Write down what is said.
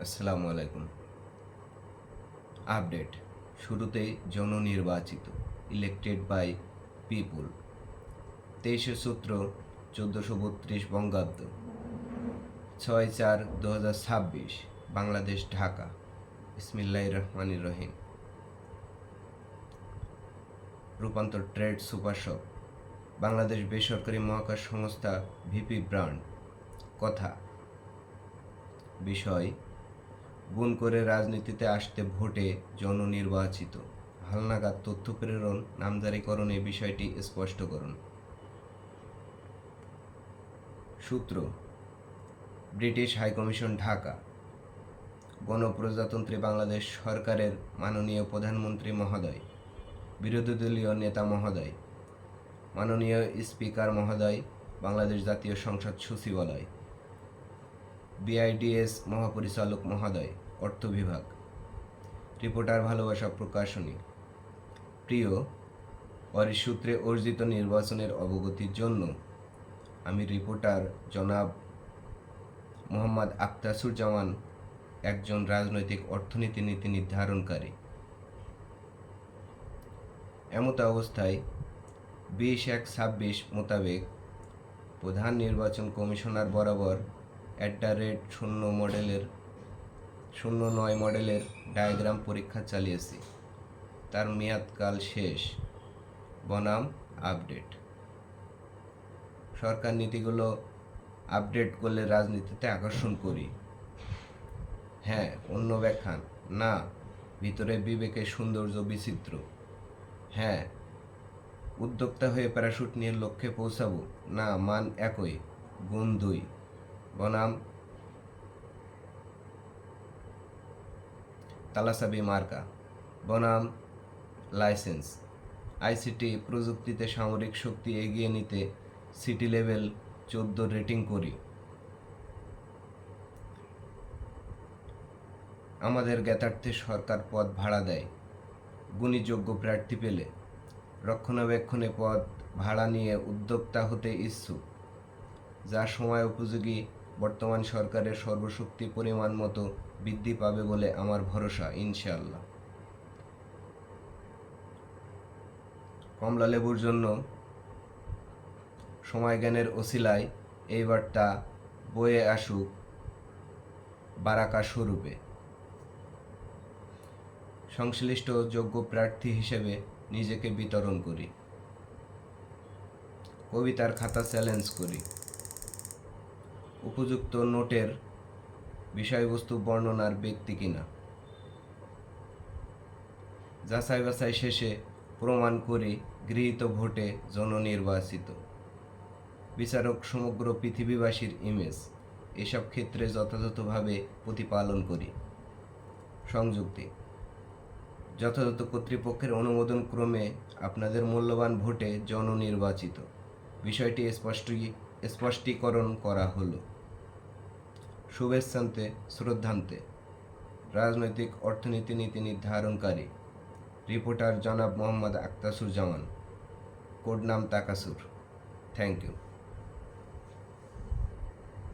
আসসালামু আলাইকুম। আপডেট শুরুতেই জননির্বাচিত, ইলেক্টেড বাই পিপুল। 23শে সূত্র 1432 বঙ্গাব্দ, 6/4/2026, বাংলাদেশ, ঢাকা। বিসমিল্লাহির রহমানির রহিম। রূপান্তর ট্রেড সুপার শপ, বাংলাদেশ বেসরকারি মহাকাশ সংস্থা, ভিপি ব্র্যান্ড। কথা, বিষয়, গুণ করে রাজনীতিতে আসতে ভোটে জননির্বাচিত, হালনাগাদ তথ্য প্রেরণ, নামজারিকরণে বিষয়টি স্পষ্ট করুন। সূত্র, ব্রিটিশ হাইকমিশন, ঢাকা। গণপ্রজাতন্ত্রী বাংলাদেশ সরকারের মাননীয় প্রধানমন্ত্রী মহোদয়, বিরোধী দলীয় নেতা মহোদয়, মাননীয় স্পিকার মহোদয়, বাংলাদেশ জাতীয় সংসদ সচিবালয়, বিআইডিএস মহাপরিচালক মহোদয়, অর্থ বিভাগ। রিপোর্টার ভালোবাসা প্রকাশনী। প্রিয়, সূত্রে অর্জিত নির্বাচনের অবগতির জন্য আমি রিপোর্টার জনাব মোহাম্মদ আখতাসুজ্জামান একজন রাজনৈতিক অর্থনীতি নীতি নির্ধারণকারী। এমত অবস্থায় 20/1/26 মোতাবেক প্রধান নির্বাচন কমিশনার বরাবর @09 মডেলের ডায়াগ্রাম পরীক্ষা চালিয়েছি। তার মেয়াদকাল শেষ, বনাম আপডেট। সরকার নীতিগুলো আপডেট করলে রাজনীতিতে আকর্ষণ করি। হ্যাঁ, অন্য ব্যাখ্যা না, ভিতরে বিবেকের সৌন্দর্য বিচিত্র। হ্যাঁ, উদ্যোক্তা হয়ে প্যারাশুট নিয়ে লক্ষ্যে পৌঁছাবো না, মান একই, গুণ 2, বনাম তালাচাবি মার্কা, বনাম লাইসেন্স। আইসিটি প্রযুক্তিতে সামরিক শক্তি এগিয়ে নিতে সিটি লেভেল 14 রেটিং করি। আমাদের জ্ঞাতার্থে সরকার পদ ভাড়া দেয়, গুণীযোগ্য প্রার্থী পেলে রক্ষণাবেক্ষণে পদ ভাড়া নিয়ে উদ্যোক্তা হতে ইচ্ছুক, যা সময় উপযোগী বর্তমান সরকারের সর্বশক্তি পরিমাণ মতো বৃদ্ধি পাবে বলে আমার ভরসা, ইনশাআল্লাহ। কমলালেবুর জন্য সময় জ্ঞানের ওসিলায় এই বার্তা বয়ে আসুক বারাকা স্বরূপে। সংশ্লিষ্ট যোগ্য প্রার্থী হিসেবে নিজেকে বিতরণ করি। কবিতার খাতা চ্যালেঞ্জ করি। উপযুক্ত নোটের বিষয়বস্তু বর্ণনার ব্যক্তি কিনা যাচাই বাছাই শেষে প্রমাণ করি গৃহীত ভোটে জননির্বাচিত। বিচারক সমগ্র পৃথিবীবাসীর ইমেজ এসব ক্ষেত্রে যথাযথভাবে প্রতিপালন করি। সংযুক্তি, যথাযথ কর্তৃপক্ষের অনুমোদন ক্রমে আপনাদের মূল্যবান ভোটে জননির্বাচিত, বিষয়টি স্পষ্টীকরণ করা হলো। শুভেচ্ছান্তে, শ্রদ্ধান্তে, রাজনৈতিক অর্থনীতি নীতি নির্ধারণকারী রিপোর্টার জনাব মোহাম্মদ আখতাসুজ্জামান, কোড নাম তাকাসুর। Thank you.